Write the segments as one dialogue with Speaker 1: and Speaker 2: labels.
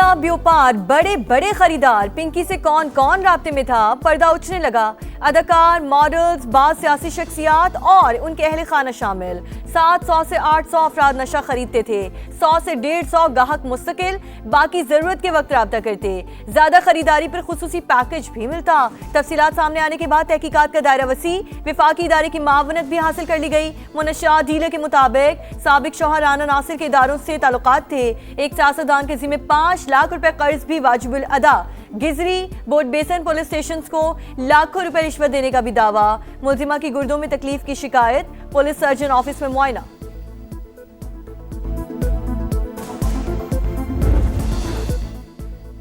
Speaker 1: नकाब व्यापार, बड़े बड़े खरीदार, पिंकी से कौन कौन राब्ते में था, पर्दा उछने लगा। अदाकार, मॉडल्स, बाज़ सियासी शख्सियात और उनके अहले खाना शामिल। 700 से 800 अफराद नशा खरीदते थे। 100 से 150 गाहक मुस्तकिल, बाकी जरूरत के वक्त राब्ता करते। ज्यादा खरीदारी पर खुसूसी पैकेज भी मिलता। तफसीलात सामने आने के बाद तहकीकात का दायरा वसी, विफाकी इदारे की मावनत भी हासिल कर ली गई। मुनशियात डीलर के मुताबिक साबिक शौहर राना नासिर के इदारों से ताल्लुकात थे। एक सियासतदान के जिम्मे 5 लाख रुपए कर्ज भी वाजिबुल अदा। गिजरी, बोट बेसन पुलिस स्टेशन को लाखों रुपए रिश्वत देने का भी दावा। मुलजिमा की गुर्दों में तकलीफ की शिकायत, पुलिस सर्जन ऑफिस में मुआयना।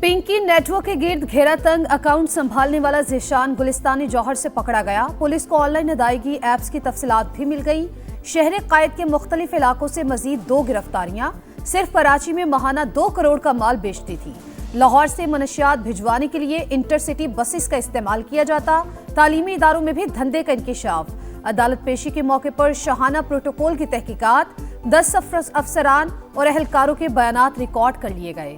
Speaker 2: पिंकी नेटवर्क के गिर्द घेरा तंग अकाउंट संभालने वाला ज़ीशान गुलिस्तानी जौहर से पकड़ा गया। पुलिस को ऑनलाइन अदायगी एप्स की तफसीलात भी मिल गई। शहर कायद के मुख्तलिफ इलाकों से मजीद 2 गिरफ्तारियां। सिर्फ कराची में माहाना 2 करोड़ का माल बेचती थी। लाहौर से मनशियात भिजवाने के लिए इंटरसिटी बसेस का इस्तेमाल किया जाता। तालीमी इदारों में भी धंधे का इंकिशाफ। अदालत पेशी के मौके पर शाहाना प्रोटोकॉल की तहकीकात। 10 अफसरान और अहलकारों के बयानात रिकॉर्ड कर लिए गए।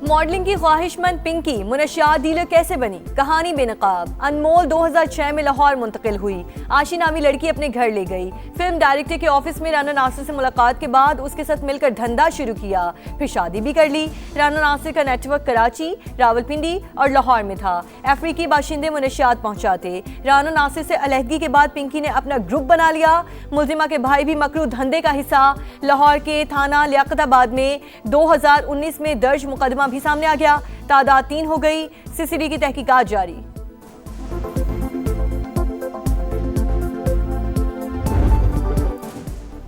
Speaker 1: मॉडलिंग की ख्वाहिशमंद पिंकी मुनशियात डीलर कैसे बनी, कहानी बेनकाब। अनमोल 2006 में लाहौर मुंतकिल हुई। आशी नामी लड़की अपने घर ले गई। फिल्म डायरेक्टर के ऑफिस में राना नासिर से मुलाकात के बाद उसके साथ मिलकर धंधा शुरू किया, फिर शादी भी कर ली। राना नासिर का नेटवर्क कराची, रावलपिंडी और लाहौर में था। अफ्रीकी बाशिंदे मुनशियात पहुंचाते। राना नासिर से अलहदगी के बाद पिंकी ने अपना ग्रुप बना लिया। मुलजिमा के भाई भी मकरू धंधे का हिस्सा। लाहौर के थाना लियाकताबाद में 2019 में दर्ज मुकदमा भी सामने आ गया। तादाद 3 हो गई। सीसीडी की तहकीकात जारी।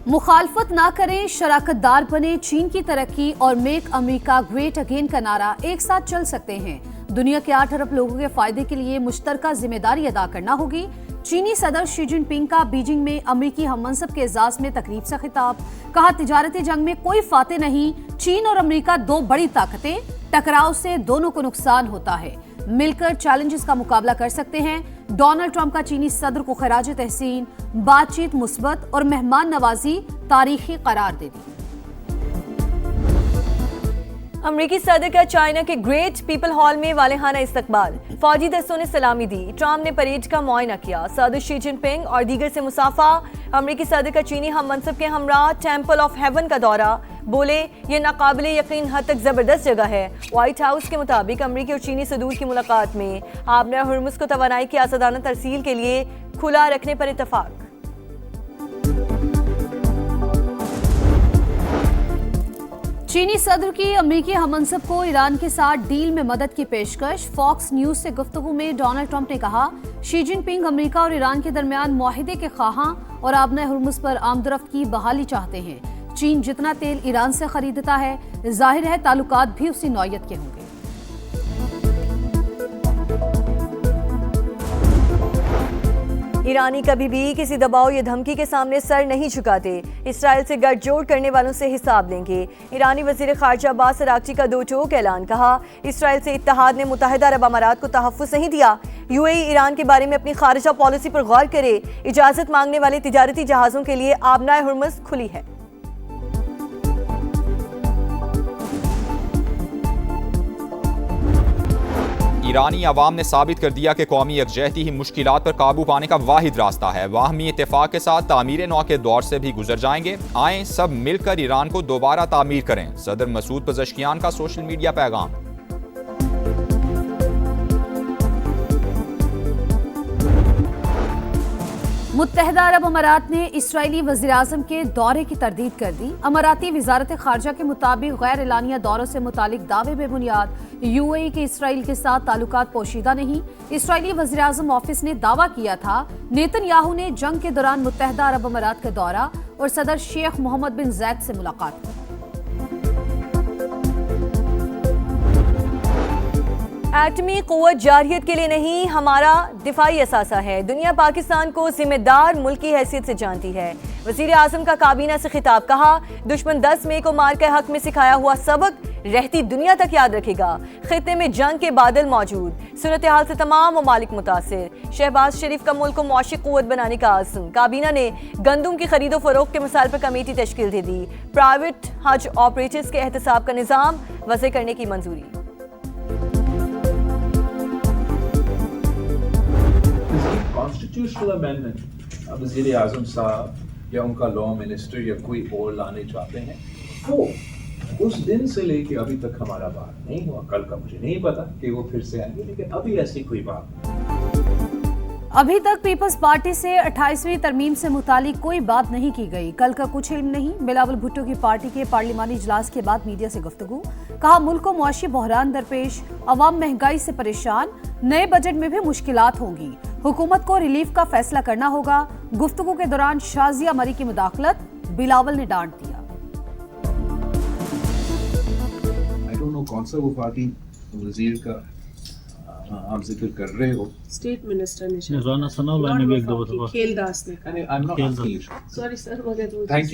Speaker 2: मुखालफत ना करें, शराकतदार बने। चीन की तरक्की और मेक अमेरिका ग्रेट अगेन का नारा एक साथ चल सकते हैं। दुनिया के 8 अरब लोगों के फायदे के लिए मुश्तरका जिम्मेदारी अदा करना होगी। चीनी सदर शी जिनपिंग का बीजिंग में अमेरिकी हममनसब के एजाज में तकरीब से खिताब। कहा, तिजारती जंग में कोई फाते नहीं। चीन और अमेरिका 2 बड़ी ताकतें, टकराव से दोनों को नुकसान होता है। मिलकर चैलेंजेस का मुकाबला कर सकते हैं। डोनाल्ड ट्रंप का चीनी सदर को खराज तहसीन। बातचीत मुस्बत और मेहमान नवाजी तारीखी करार दे दी।
Speaker 1: अमरीकी सदर का चाइना के ग्रेट पीपल हॉल में वालेहाना इस्तकबाल। फौजी दस्तों ने सलामी दी। ट्रंप ने परेड का मुआयना किया। सदर शी जिनपिंग और दीगर से मुसाफा। अमरीकी सदर का चीनी हम मनसब के हमरा टेम्पल ऑफ हेवन का दौरा। बोले, ये नाकाबिले यकीन हद तक जबरदस्त जगह है। व्हाइट हाउस के मुताबिक अमरीकी और चीनी सदूर की मुलाकात में आबना हुर्मुज को तवानाई की आज़ादाना तरसील के लिए खुला रखने पर इत्तफाक।
Speaker 2: चीनी सदर की अमेरिकी हममनसब को ईरान के साथ डील में मदद की पेशकश। फॉक्स न्यूज से गुफ्तगू में डोनाल्ड ट्रंप ने कहा, शी जिनपिंग अमेरिका और ईरान के दरमियान मुआहिदे के ख्वाहां और आबना हुर्मुज पर आमदरफ्त की बहाली चाहते हैं। चीन जितना तेल ईरान से खरीदता है, जाहिर है ताल्लुकात भी उसी नौयत के होंगे।
Speaker 1: ईरानी कभी भी किसी दबाव या धमकी के सामने सर नहीं झुकाते। इसराइल से गठजोड़ करने वालों से हिसाब लेंगे। ईरानी वजीर खारजा अब्बास अरागची का 2 टोक ऐलान। कहा, इसराइल से इत्तेहाद ने मुत्तहिदा अरब अमारात को तहफ़्फ़ुज़ नहीं दिया। यूएई ईरान के बारे में अपनी खारजा पॉलिसी पर गौर करे। इजाज़त मांगने वाले तिजारती जहाज़ों के लिए आबनाए हुर्मुज़ खुली है।
Speaker 3: ईरानी अवाम ने साबित कर दिया कि कौमी यकजहती ही मुश्किलात पर काबू पाने का वाहिद रास्ता है। वाहमी इत्तेफाक के साथ तामीर नौ के दौर से भी गुजर जाएंगे। आएं सब मिलकर ईरान को दोबारा तामीर करें। सदर मसूद पज़ेश्कियान का सोशल मीडिया पैगाम।
Speaker 2: मुत्तहिदा अरब अमारात ने इसराइली वज़ीर-ए-आज़म के दौरे की तरदीद कर दी। अमाराती वज़ारत खारजा के मुताबिक गैर एलानिया दौरों से मुतालिक दावे बेबुनियाद। यूएई के इसराइल के साथ ताल्लुकात पोशीदा नहीं। इसराइली वज़ीर-ए-आज़म ऑफिस ने दावा किया था, नेतन्याहू ने जंग के दौरान मुत्तहिदा अरब अमारात का दौरा और सदर शेख मोहम्मद बिन ज़ायद से मुलाकात की।
Speaker 1: एटमी क़ुव्वत जारियत के लिए नहीं, हमारा दिफाई असासा है। दुनिया पाकिस्तान को जिम्मेदार मुल्क की हैसियत से जानती है। वज़ीर आज़म का काबीना से खिताब, कहा दुश्मन 10 मई को मार के हक में सिखाया हुआ सबक रहती दुनिया तक याद रखेगा। खित्ते में जंग के बादल मौजूद, सूरत हाल से तमाम ममालिक मुतासिर। शहबाज शरीफ का मुल्क को मौशी क़ुव्वत बनाने का आज़म। काबीना ने गंदुम की खरीदो फरोख्त के मसाइल पर कमेटी तश्कील दे दी। प्राइवेट हज ऑपरेटर्स के एहतसाब का निज़ाम वज़े करने की मंजूरी।
Speaker 4: कॉन्स्टिट्यूशनल अमेंडमेंट वज़ीर आज़म साहब या उनका लॉ मिनिस्टर या कोई और लाने चाहते हैं, वो उस दिन से लेके अभी तक हमारा बात नहीं हुआ। कल का मुझे नहीं पता कि वो फिर से आएंगे, लेकिन अभी ऐसी कोई बात नहीं।
Speaker 2: अभी तक पीपल्स पार्टी से 28वीं तरमीम से मुतालिक कोई बात नहीं की गई। कल का कुछ इल्म नहीं। बिलावल भुट्टो की पार्टी के पार्लिमानी इजलास के बाद मीडिया से गुफ्तगू, कहा मुल्क को मुआशी बहरान दरपेश, अवाम महंगाई से परेशान, नए बजट में भी मुश्किलात होंगी, हुकूमत को रिलीफ का फैसला करना होगा। गुफ्तगू के दौरान शाजिया मरी की मुदाखलत बिलावल ने डांट दिया।
Speaker 4: कौन सा वो पार्टी वजीर का आप जिक्र कर रहे हो?
Speaker 5: स्टेट मिनिस्टर ने
Speaker 6: राना सनाउल्लाह ने भी एक दो दफा
Speaker 5: खेलदास ने कहा।
Speaker 4: I am not asking you.
Speaker 5: Sorry sir, मगर
Speaker 4: थैंक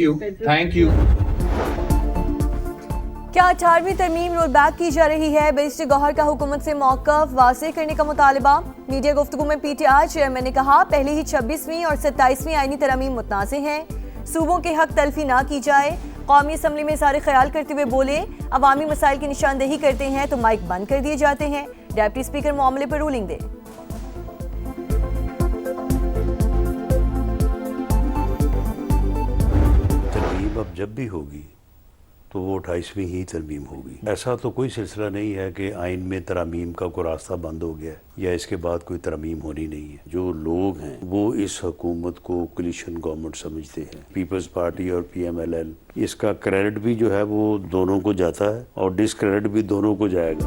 Speaker 4: यू।
Speaker 1: क्या 18वीं तरमीम रोल बैक की जा रही है? बैरिस्टर गौहर का हुकूमत से मौक़िफ़ वाज़ेह करने का मुतालबा। मीडिया गुफ्तगू में PTI चेयरमैन ने कहा पहले ही 26वीं और 27वीं आईनी तरमीम मुतनाज़े हैं, सूबों के हक तलफी ना की जाए। कौमी असम्बली में सारे ख्याल करते हुए बोले अवामी मसाइल की निशानदेही करते हैं तो माइक बंद कर दिए जाते हैं। डिप्टी स्पीकर मामले पर रूलिंग दे।
Speaker 7: तरमीम अब जब भी होगी तो वो 28वीं ही तरमीम होगी। ऐसा तो कोई सिलसिला नहीं है कि आइन में तरमीम का कोई रास्ता बंद हो गया या इसके बाद कोई तरमीम होनी नहीं है। जो लोग हैं वो इस हुकूमत को कोलिशन गवर्नमेंट समझते हैं। पीपल्स पार्टी और PMLL, इसका क्रेडिट भी जो है वो दोनों को जाता है और डिसक्रेडिट भी दोनों को जाएगा।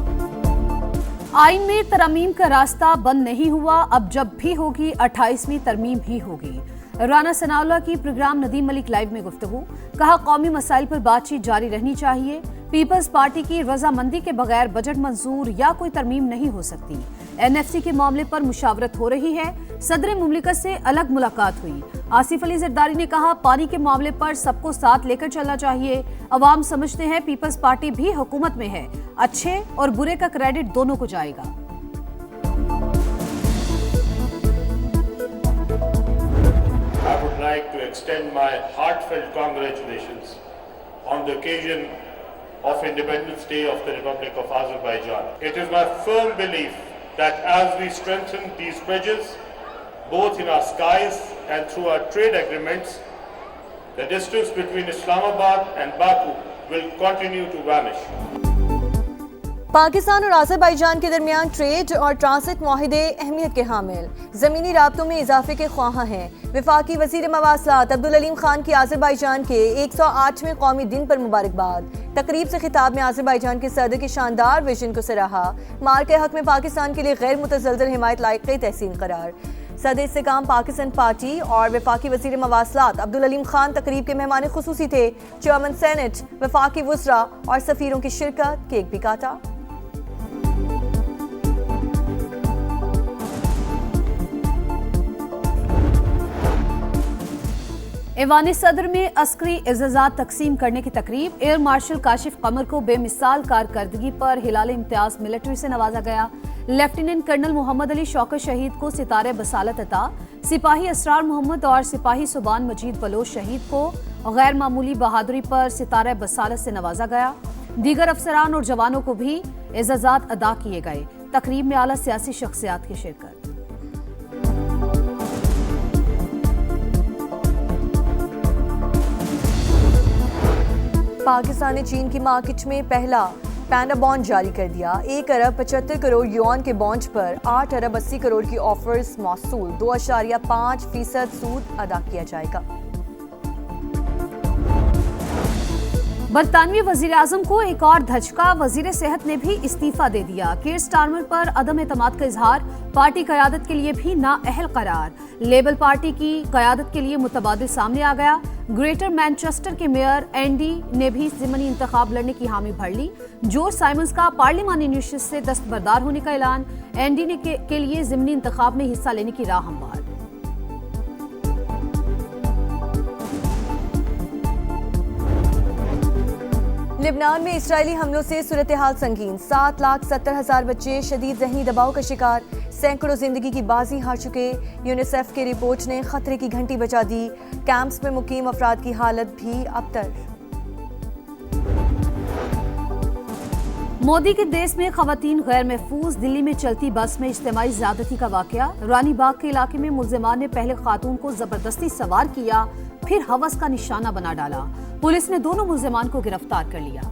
Speaker 2: आइन में तरमीम का रास्ता बंद नहीं हुआ, अब जब भी होगी 28वीं तरमीम ही होगी। राना सनाउल्लाह की प्रोग्राम नदीम मलिक लाइव में गुफ्तगू, कहा कौमी मसाइल पर बातचीत जारी रहनी चाहिए। पीपल्स पार्टी की रजामंदी के बगैर बजट मंजूर या कोई तरमीम नहीं हो सकती। NFC के मामले पर मुशावरत हो रही है। सदर मुमलिकत से अलग मुलाकात हुई। आसिफ अली जरदारी ने कहा पानी के मामले पर सबको साथ लेकर चलना चाहिए। अवाम समझते हैं पीपल्स पार्टी भी हुकूमत में है, अच्छे और बुरे का क्रेडिट दोनों को जाएगा।
Speaker 8: I would like to extend my heartfelt congratulations on the occasion of Independence Day of the Republic of Azerbaijan. It is my firm belief that as we strengthen these bridges, both in our skies and through our trade agreements, the distance between Islamabad and Baku will continue to vanish.
Speaker 1: Pakistan और Azerbaijan के दरमियान trade और transit माहिदे अहमियत के हामिल, ज़मीनी राब्तों में इजाफे के ख्वाह हैं। वफाकी वज़ीर मवासलात अब्दुल अलीम खान की आज़रबाईजान के 108वें कौमी दिन पर मुबारकबाद। तकरीब से खिताब में आज़रबाईजान के सदर के शानदार विजन को सराहा। मार के हक में पाकिस्तान के लिए गैर मुतज़लज़ल हिमायत लायक़ तहसीन करार। सदर इस्तेकाम पाकिस्तान पार्टी और वफाकी वज़ीर मवासलात अब्दुल अलीम खान तकरीब के मेहमान खुसूसी थे। चेयरमैन सेनेट, वफाकी वुज़रा और सफ़ीरों की शिरकत। केक भी काटा।
Speaker 2: ऐवान सदर में अस्करी एज़ाज़ात तकसीम करने की तकरीब। एयर मार्शल काशिफ कमर को बेमिसाल कारकर्दगी पर हिलाल इम्तियाज मिलिट्री से नवाजा गया। लेफ्टिनेंट कर्नल मोहम्मद अली शौकत शहीद को सितारे बसालत अता। सिपाही असरार मोहम्मद और सिपाही सुबान मजीद बलोच शहीद को गैर मामूली बहादुरी पर सितारे बसालत से नवाजा गया। दीगर अफसरान और जवानों को भी एज़ाज़ात अदा किए गए। तकरीब में आला सियासी शख्सियात की शिरकत।
Speaker 1: पाकिस्तान ने चीन की मार्केट में पहला पैंडा बॉन्ड जारी कर दिया। 1 अरब 75 करोड़ युआन के बॉन्ड पर 8 अरब 80 करोड़ की ऑफर्स मौसूल। 2.5% सूद अदा किया जाएगा।
Speaker 2: बरतानवी वजीर आजम को एक और धचका। वजीर सेहत ने भी इस्तीफा दे दिया। कीर स्टारमर पर अदम एतमाद का इजहार। पार्टी कयादत के लिए भी नाअहल करार। लेबर पार्टी की कयादत के लिए मुतबादिल सामने आ गया। ग्रेटर मैनचेस्टर के मेयर एंडी ने भी ज़िमनी इंतखाब लड़ने की हामी भर ली। जॉर्ज साइमंस का पार्लिमानी नशिस्त से दस्तबरदार होने का ऐलान। एंडी ने के लिए ज़िमनी इंतखाब में हिस्सा लेने की राह हमवार।
Speaker 1: लेबनान में इजरायली हमलों से सूरत हाल संगीन। 7,70,000 बच्चे शदीद जहनी दबाव का शिकार। सैकड़ों जिंदगी की बाजी हार चुके। यूनिसेफ की रिपोर्ट ने खतरे की घंटी बजा दी। कैंप्स में मुकीम अफराद की हालत भी अबतर।
Speaker 2: मोदी के देश में खवातीन गैर महफूज। दिल्ली में चलती बस में इज्तिमाई ज्यादती का वाकया। रानी बाग के इलाके में मुल्जिमान ने पहले खातून को जबरदस्ती सवार किया, फिर हवस का निशाना बना डाला। पुलिस ने दोनों मुल्जिमान को गिरफ्तार कर लिया।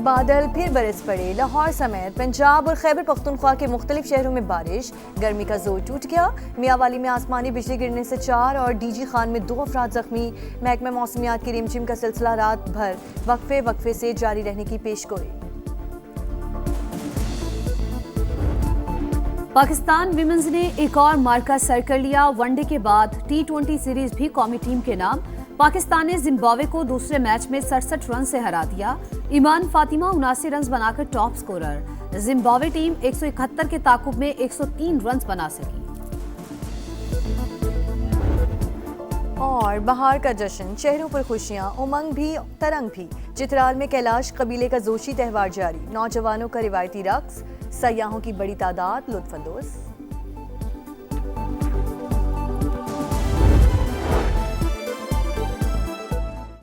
Speaker 1: बादल फिर बरस पड़े। लाहौर समेत पंजाब और खैबर पख्तूनख्वा के मुख्तलिफ शहरों में बारिश। गर्मी का जोर टूट गया। मियांवाली में आसमानी बिजली गिरने से 4 और डीजी खान में 2 अफराद जख्मी। महकमा मौसमियात की रिमझिम का सिलसिला रात भर वक्फे से जारी रहने की पेशगोई।
Speaker 2: पाकिस्तान विमेंस ने एक और मार्का सर कर लिया। वनडे के बाद T20 सीरीज भी कौमी टीम के नाम। पाकिस्तान ने जिम्बाब्वे को दूसरे मैच में 67 रन से हरा दिया। ईमान फातिमा 79 रन बनाकर टॉप स्कोरर। जिम्बाब्वे टीम 171 के ताकुब में 103 रन बना सकी।
Speaker 1: और बहार का जश्न, चेहरों पर खुशियां, उमंग भी तरंग भी। चित्राल में कैलाश कबीले का जोशी त्यौहार जारी। नौजवानों का रिवायती रक्स, सयाहों की बड़ी तादाद लुत्फानंदोज।